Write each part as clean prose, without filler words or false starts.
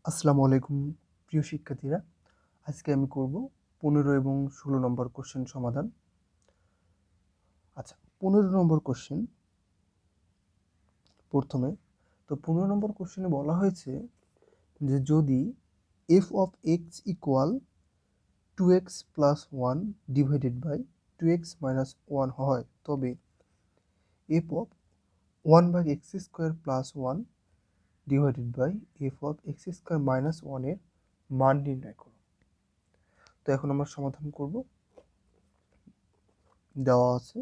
আসসালামু আলাইকুম প্রিয় শিক্ষার্থীরা। আজকে আমি করব 15 এবং 16 নম্বর কোশ্চেন সমাধান। আচ্ছা, 15 নম্বর কোশ্চেন প্রথমে। তো 15 নম্বর কোশ্চেনে বলা হয়েছে যে যদি f of x equal 2x plus 1 divided by 2x minus 1 হয় তবে f of 1 ভাগ x square plus 1 divided by f of x square minus 1 এর মান নির্ণয় করো। তো এখন আমরা সমাধান করব। দেওয়া আছে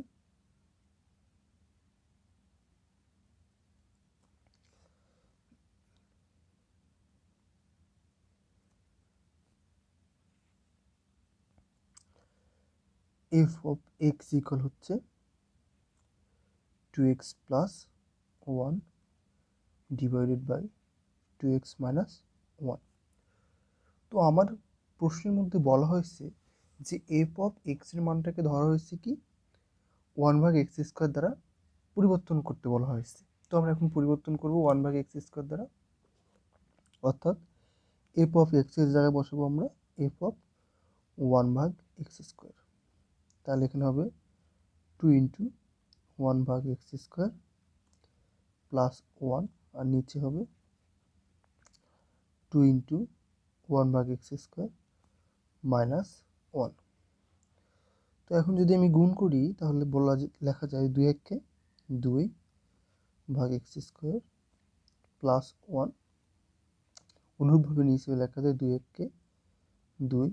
f of x ইকুয়াল হচ্ছে 2x plus 1 divided by 2x minus 1। তো আমার প্রশ্নের মধ্যে বলা হয়েছে যে f of x এর মানটাকে ধরা হয়েছে কি 1 ভাগ x স্কোয়ার দ্বারা পরিবর্তন করতে বলা হয়েছে। তো আমরা এখন পরিবর্তন করব 1 ভাগ x স্কোয়ার দ্বারা, অর্থাৎ f of x এর জায়গায় বসাবো আমরা f of 1 ভাগ x স্কোয়ার। তাহলে এখানে হবে 2 ইন্টু 1 ভাগ x স্কোয়ার প্লাস 1, আর নিচে হবে 2 ইন্টু 1 ভাগ এক্স স্কোয়ার মাইনাস 1। তো এখন যদি আমি গুণ করি তাহলে লেখা যায় 2 এককে 2 ভাগ এক্স স্কোয়ার প্লাস 1, অনুরূপভাবে নিচে লেখা যায় 2 এককে 2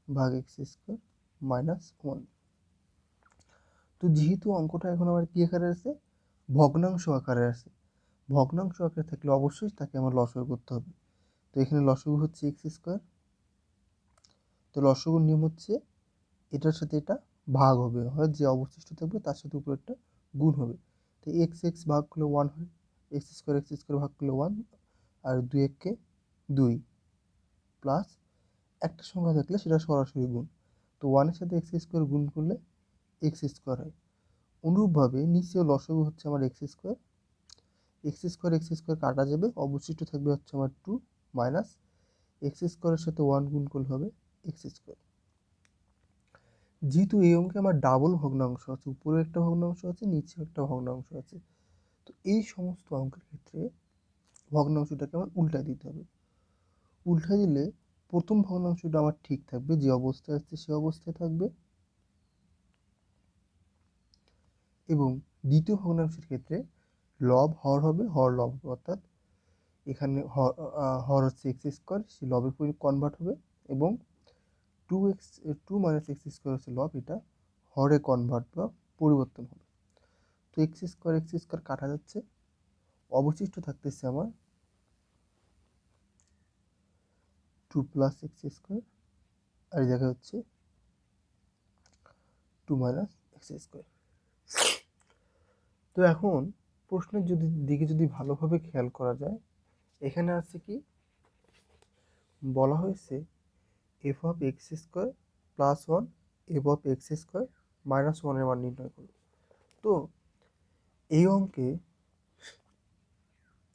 ভাগ এক্স স্কোয়ার মাইনাস 1। তো যেহেতু অঙ্কটা এখন আমার কী আকারে আছে, ভগ্নাংশ আকারে আছে, ভগ্নাংশ আকারে থাকলে অবশ্যই তাকে আমার লসাগু করতে হবে। তো এখানে লসাগু হচ্ছে এক্স স্কোয়ার। তো লসাগুর নিয়ম হচ্ছে এটার সাথে এটা ভাগ হবে, হয় যে অবশিষ্ট থাকবে তার সাথে উপরে একটা গুণ হবে। তো এক্স এক্স ভাগ করলে 1 হয়, এক্স স্কোয়ার ভাগ করলে 1, আর 2 এককে 2 প্লাস একটা সংখ্যা থাকলে সেটা সরাসরি গুণ। তো 1 এর সাথে এক্স স্কোয়ার গুণ করলে এক্স স্কোয়ার হয়। অনুরূপভাবে নিচেও লসাগু হচ্ছে আমার এক্স স্কোয়ার কাটা যাবে, অবশিষ্ট থাকবে হচ্ছে আমার 2 মাইনাস এক্স স্কোয়ারের সাথে 1 গুণ করলে হবে এক্স স্কোয়ার। যেহেতু এই অঙ্কে আমার ডাবল ভগ্নাংশ আছে, উপরে একটা ভগ্নাংশ আছে, নিচে একটা ভগ্নাংশ আছে, তো এই সমস্ত অঙ্কের ক্ষেত্রে ভগ্নাংশটাকে আমার উল্টায় দিতে হবে। উল্টায় দিলে প্রথম ভগ্নাংশটা আমার ঠিক থাকবে, যে অবস্থায় আছে সে অবস্থায় থাকবে, এবং দ্বিতীয় ভগ্নাংশের ক্ষেত্রে লব হর হবে, হর লব, অর্থাৎ এখানে হর হচ্ছে এক্স স্কোয়ার, সে লবের কনভার্ট হবে, এবং 2 মাইনাস এক্স স্কোয়ার হচ্ছে লব, এটা হরে কনভার্ট বা পরিবর্তন হবে। তো এক্স স্কোয়ার কাটা যাচ্ছে, অবশিষ্ট থাকতেছে আমার 2 প্লাস এক্স স্কোয়ার, আর এই জায়গায় হচ্ছে 2 মাইনাস এক্স স্কোয়ার। তো এখন প্রশ্নের দিকে যদি ভালোভাবে খেয়াল করা যায়, এখানে আছে কি বলা হয়েছে f of x square plus 1 f of x square minus 1 এর মান নির্ণয় করো। তো এই অঙ্কে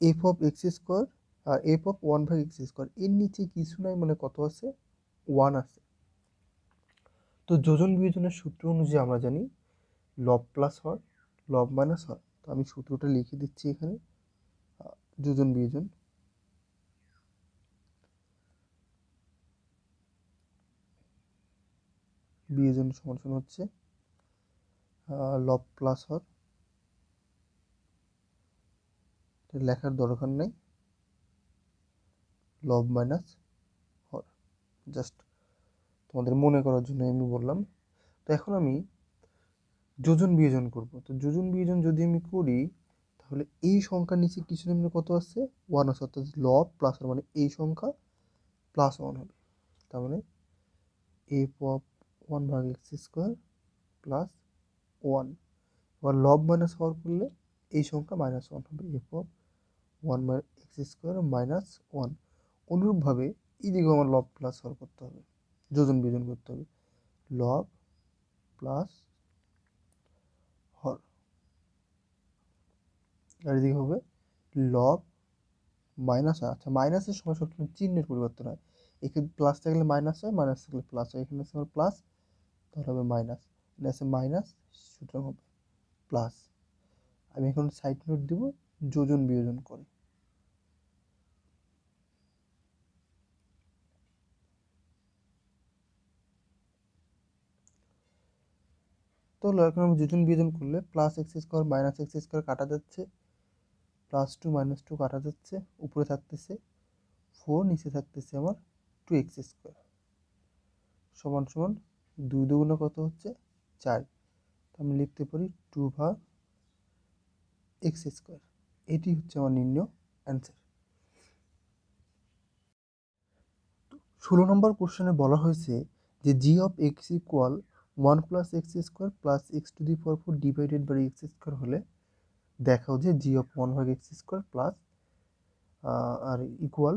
এফ অফ এক্স স্কোয়ার আর এফ অফ 1 ভাগ এক্স স্কোয়ার এর নিচে কিছু নাই, মানে কত আছে, 1 আছে। তো যোজন বিয়োজনের সূত্র অনুযায়ী আমরা জানি লব প্লাস হর লব মাইনাস হর। তো আমি সূত্রটা লিখে দিচ্ছি এখানে। যোজন বিয়োজন সমান হচ্ছে লব প্লাস হর, লেখার দরকার নেই, লব মাইনাস হর, জাস্ট তোমাদের মনে করার জন্য আমি বললাম। তো এখন আমি যোজন বিয়োজন করব। তো যোজন বিয়োজন যদি আমি করি তাহলে এই সংখ্যার নিচে কিছু নেই, কত আছে, 1 আছে, অর্থাৎ লব প্লাস হর মানে এই সংখ্যা প্লাস 1 হবে। তার মানে এফ অফ 1 ভাগ এক্স স্কোয়ার প্লাস 1, আবার লব মাইনাস হর করলে এই সংখ্যা মাইনাস 1 হবে, f of 1 by x square minus 1। অনুরূপভাবে এইদিকেও আমার লব প্লাস হর করতে হবে, যোজন বিয়োজন করতে হবে, লব প্লাস হর, আর এদিকে হবে লব মাইনাস হয়, আচ্ছা মাইনাসের সময় সবসময় চিহ্নের পরিবর্তন হয়, এখানে প্লাস থাকলে মাইনাস হয়, মাইনাস থাকলে প্লাস হয়, এখানে আছে আমার প্লাস, তাহলে হবে মাইনাস, এখানে আছে মাইনাস, সুতরাং হবে প্লাস। আমি এখন সাইড নোট দিব, যোজন বিয়োজন করে। তো এখন আমি যোজন বিয়োজন করলে plus X square minus x square কাটা যাচ্ছে, প্লাস টু মাইনাস টু কাটা যাচ্ছে, উপরে থাকতেছে 4, নিচে থাকতেছে আমার 2x স্কোয়ার সমান সমান 2 দুগুণে কত হচ্ছে 4, আমি লিখতে পারি 2/x স্কোয়ার। এটি হচ্ছে আমার নির্ণয় অ্যান্সার। 16 নম্বর কোশ্চেনে বলা হয়েছে যে G of X equal 1 plus X square plus X to the power 4 divided by x square হলে দেখাও যে G of 1/x square plus আর equal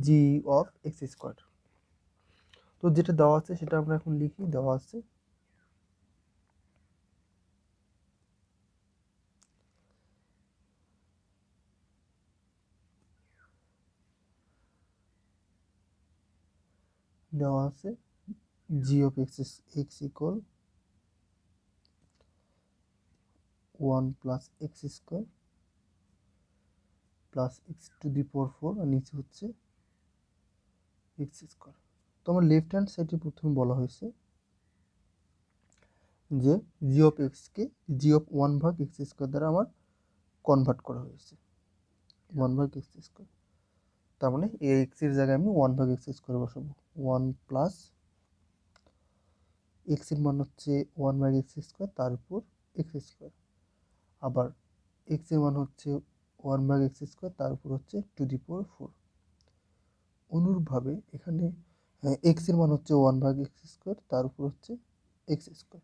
G of x square. তো যেটা দেওয়া আছে সেটা আমরা এখন লিখি, দেওয়া আছে G of X equal 1 plus X square plus X to the power 4, আর নিচে হচ্ছে এক্স স্কোয়ার। তো আমার লেফট হ্যান্ড সাইডে প্রথমে বলা হয়েছে যে জি অফ এক্সকে জি অফ 1/x স্কোয়ার দ্বারা আমার কনভার্ট করা হয়েছে, 1/x স্কোয়ার। তার মানে এই এক্সের জায়গায় আমি 1/x স্কোয়ার বসাবো, 1 প্লাস এক্সের মান হচ্ছে 1/x স্কোয়ার, তার উপর এক্স স্কোয়ার, আবার এক্সের মান হচ্ছে 1/x স্কোয়ার, তার উপর হচ্ছে টু দি পাওয়ার 4। অনুরূপভাবে এখানে এক্সের মান হচ্ছে 1/x স্কোয়ার, তার উপর হচ্ছে এক্স স্কোয়ার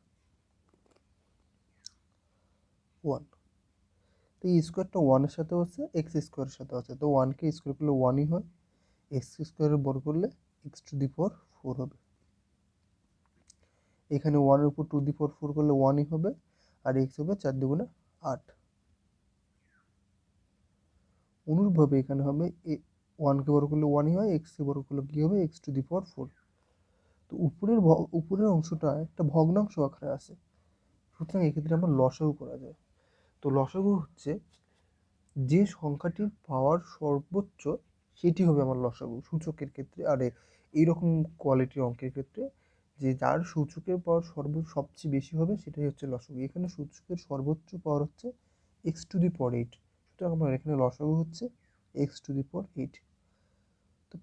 1। তো এই স্কোয়ারটা 1-এর সাথেও আছে, এক্স স্কোয়ারের সাথেও আছে, তো 1কে স্কোয়ার করলে 1ই হয়, এক্স স্কোয়ারের বর্গ করলে এক্স টু দি পাওয়ার 4 হবে। এখানে 1-এর উপর টু দি পাওয়ার 4 করলে 1ই হবে, আর এক্স হবে 4 দুগুণে 8। অনুরূপভাবে এখানে হবে 1কে বর্গ করলে 1ই হয়, এক্সকে বর্গ করলে কী হবে এক্স টু দি পাওয়ার 4। তো উপরের অংশটা একটা ভগ্নাংশ আকারে আছে, সুতরাং এক্ষেত্রে আমরা লসাগু করা যায়। তো লসাগু হচ্ছে যে সংখ্যাটির পাওয়ার সর্বোচ্চ সেটি হবে আমার লসাগু সূচকের ক্ষেত্রে, আর এইরকম কোয়ালিটির অঙ্কের ক্ষেত্রে যে যার সূচকের পাওয়ার সবচেয়ে বেশি হবে সেটাই হচ্ছে লসাগু। এখানে সূচকের সর্বোচ্চ পাওয়ার হচ্ছে এক্স টু দি পাওয়ার 8, সুতরাং আমার এখানে লসাগু হচ্ছে এক্স টু দি পাওয়ার 8। তো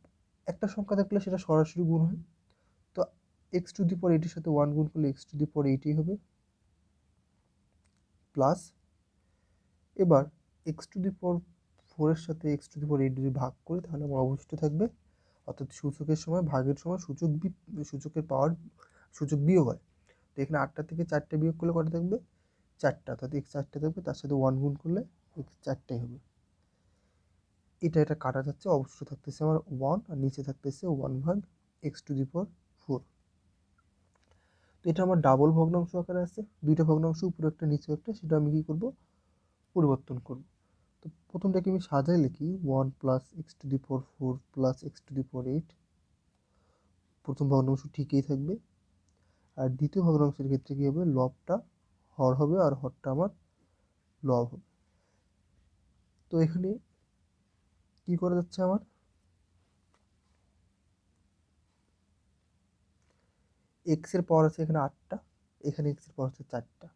একটা সংখ্যা থাকলে সেটা সরাসরি গুণ হয়, তো এক্স টু দি পাওয়ার 8-এর সাথে 1 গুণ করলে এক্স টু দি পাওয়ার 8ই হবে, প্লাস এবার এক্স টু দি পাওয়ার 4-এর সাথে এক্স টু দি পাওয়ার 8 যদি ভাগ করি তাহলে আমার অবশিষ্ট থাকবে, অর্থাৎ সূচকের সময় ভাগের সময় সূচকের পাওয়ার সূচক বিয়োগ হয়, তো এখানে 8টা থেকে 4টে বিয়োগ করলে কটা থাকবে 4টা, অর্থাৎ এক্স 4টে থাকবে, তার সাথে 1 গুণ করলে এক্স 4টাই হবে। এটা কাটা যাচ্ছে, অবশিষ্ট থাকতেছে আমার 1, আর নিচে থাকতেছে 1/x টু দি পাওয়ার 4। তো এটা আমার ডাবল ভগ্নাংশ আকারে আছে, দুইটা ভগ্নাংশ উপরে একটা নিচে একটা, সেটা আমি কী করব পরিবর্তন করব। তো প্রথমটাকে আমি সাজাই লিখি 1 plus X to the power 4 plus X to the power 8, প্রথম ভগ্নাংশ ঠিকই থাকবে। আর দ্বিতীয় ভগ্নাংশের ক্ষেত্রে কী হবে, লবটা হর হবে আর হরটা আমার লব হবে। তো এখানে কি করা যাচ্ছে, আমার এক্সের পাওয়ার আছে এখানে 8টা, এখানে এক্সের পাওয়ার আছে 4টা,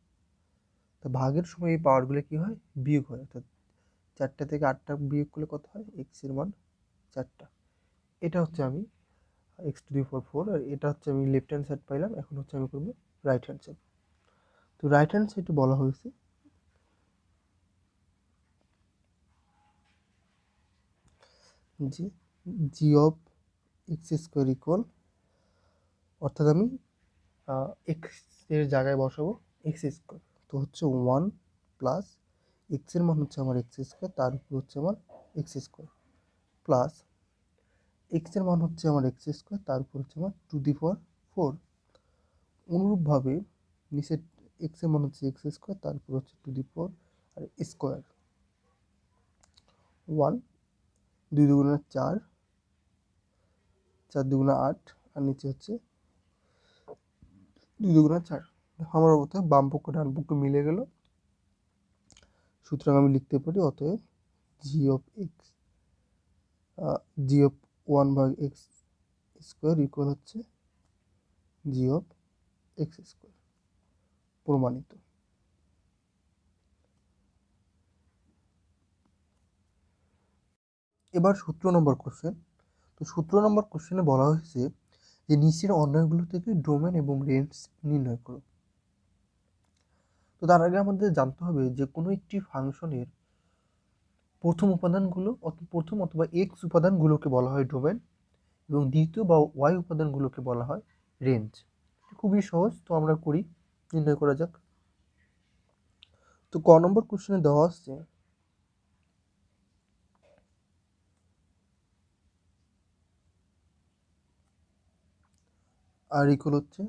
তো ভাগের সময় এই পাওয়ারগুলো কী হয় বিয়োগ হয়, অর্থাৎ 4টা থেকে 8টা বিয়োগ করলে কত হয় এক্সের মান 4টা। এটা হচ্ছে আমি এক্স টু দি পাওয়ার 4, আর এটা হচ্ছে আমি লেফট হ্যান্ড সাইড পাইলাম। এখন হচ্ছে আমি করবো রাইট হ্যান্ড সাইড। তো রাইট হ্যান্ড সাইডে বলা হয়েছে যে G of x square equal, অর্থাৎ আমি এক্স এর জায়গায় বসাবো এক্স স্কোয়ার, তো হচ্ছে 1 প্লাস এক্সের মান হচ্ছে আমার এক্স স্কোয়ার, তার উপর হচ্ছে আমার এক্স স্কোয়ার, প্লাস এক্সের মান হচ্ছে আমার এক্স স্কোয়ার, তার উপর হচ্ছে আমার টু দি পাওয়ার 4। অনুরূপভাবে নিচের এক্সের মান হচ্ছে এক্স স্কোয়ার, তার উপর হচ্ছে two the power R square 1, 2 দুগুণে 4, 4 দুগুণে 8, আর নিচে হচ্ছে 2 দুগুণে 4। আমার অবস্থা বাম পক্ষ ডান পক্ষ মিলে গেল, সুতরাং আমি লিখতে পারি অতএব G of X, G of 1/x square equal হচ্ছে জি অফ এক্স স্কোয়ার। প্রমাণিত। এবার 17 নম্বর কোশ্চেন। তো 17 নম্বর কোশ্চেনে বলা হয়েছে যে নিচের অন্যগুলো থেকে ডোমেন এবং রেঞ্জ নির্ণয় করো। তো তার আগে আমাদের জানতে হবে যে কোনো একটি ফাংশনের প্রথম উপাদানগুলো প্রথম অথবা এক্স উপাদানগুলোকে বলা হয় ডোমেন এবং দ্বিতীয় বা ওয়াই উপাদানগুলোকে বলা হয় রেঞ্জ। খুবই সহজ, তো আমরা করি, নির্ণয় করা যাক। তো ক নম্বর কোশ্চেনে দেওয়া আসছে আর ইকুয়াল হচ্ছে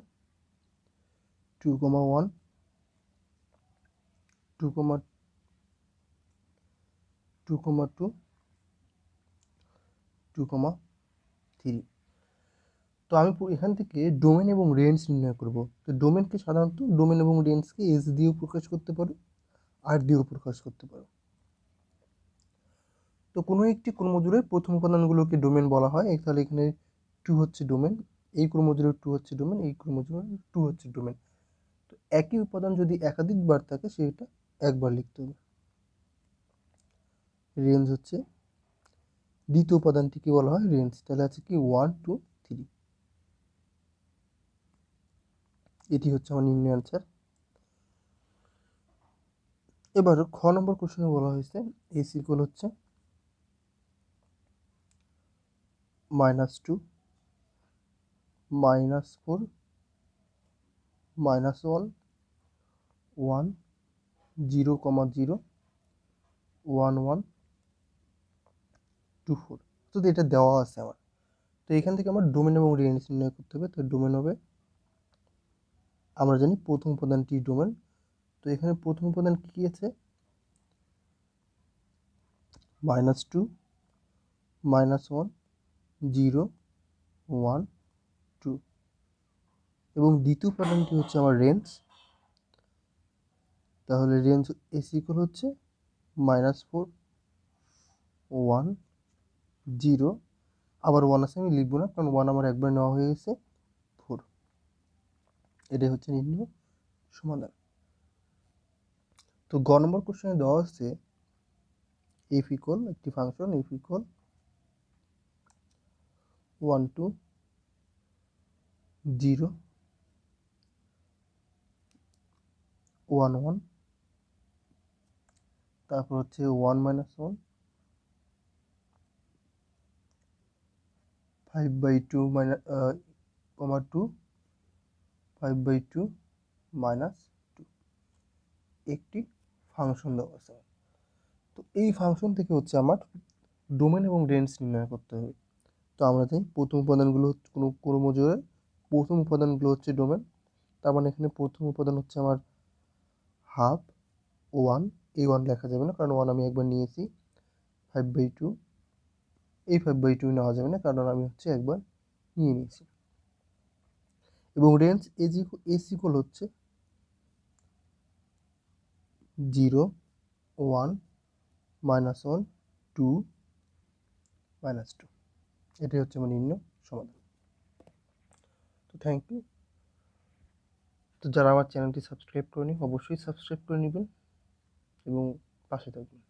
2,1, 2,2, 2,3। তো আমি এখান থেকে ডোমেন এবং রেঞ্জ নির্ণয় করব। তো ডোমেনকে সাধারণত ডোমেন এবং রেঞ্জকে এস দিয়েও প্রকাশ করতে পারো, আর দিয়েও প্রকাশ করতে পারো। তো কোনো একটি ক্রমজোড়ের প্রথম উপাদানগুলোকে ডোমেন বলা হয়। তাহলে এখানে 2 হচ্ছে ডোমেন, এই ক্রমজোড়ের 2 হচ্ছে ডোমেন, এই ক্রমজোড়ের 2 হচ্ছে ডোমেন। তো একই উপাদান যদি একাধিকবার থাকে সেটা একবার লিখতে হবে। রেঞ্জ হচ্ছে দ্বিতীয় উপাদানটিকে বলা হয় রেঞ্জ। তাহলে আছে কি 1, 2, 3। এটি হচ্ছে আমার নির্ণয় অ্যান্সার। এবার খ নম্বর কোশ্চেনে বলা হয়েছে এস ইকুয়াল হচ্ছে -2, -4, -1, 1, 0, 0, 1, 1, 2, 4। তো এটা দেওয়া আছে আমার। তো এখান থেকে আমার ডোমেন এবং রেঞ্জ নির্ণয় করতে হবে। তো ডোমেন হবে, আমরা জানি প্রথম উপাদানটি ডোমেন। তো এখানে প্রথম উপাদান কি আছে? -2, -1, 0, 1, 2 এবং দ্বিতীয় উপাদানটি হচ্ছে আমার রেঞ্জ। তাহলে রেঞ্জ এস ইকুয়াল হচ্ছে -4, 1, 0, আবার 1 আছে, আমি লিখবো না কারণ 1 আমার একবার নেওয়া হয়ে গেছে, 4। এটাই হচ্ছে নির্ণয় সমাধান। তো গ নম্বর কোশ্চেনে দেওয়া হচ্ছে এফ ইকুয়াল একটি ফাংশন এফ ইকুয়াল 1, 2, 0, 1, 1, তারপর হচ্ছে 1, -1, 5/2, 2, 5/2, -2 একটি ফাংশন দেওয়া আছে। তো এই ফাংশন থেকে হচ্ছে আমার ডোমেন এবং রেঞ্জ নির্ণয় করতে হবে। তো আমরা জানি প্রথম উপাদানগুলো হচ্ছে কোনো ক্রমজোড়ের প্রথম উপাদানগুলো হচ্ছে ডোমেন। তার মানে এখানে প্রথম উপাদান হচ্ছে আমার হাফ 1, এই 1 লেখা যাবে না কারণ 1 আমি একবার নিয়েছি। 5/2, এই 5/2 নেওয়া যাবে না কারণ আমি হচ্ছে একবার নিয়ে নিয়েছি। এবং রেঞ্জ এস ইকুয়াল হচ্ছে 0, 1, -1, 2, -2। এটাই হচ্ছে আমার নির্ণয় সমাধান। তো থ্যাংক ইউ। তো যারা আমার চ্যানেলটি সাবস্ক্রাইব করেনি অবশ্যই সাবস্ক্রাইব করে নেবেন এবং পাশে থাকবেন।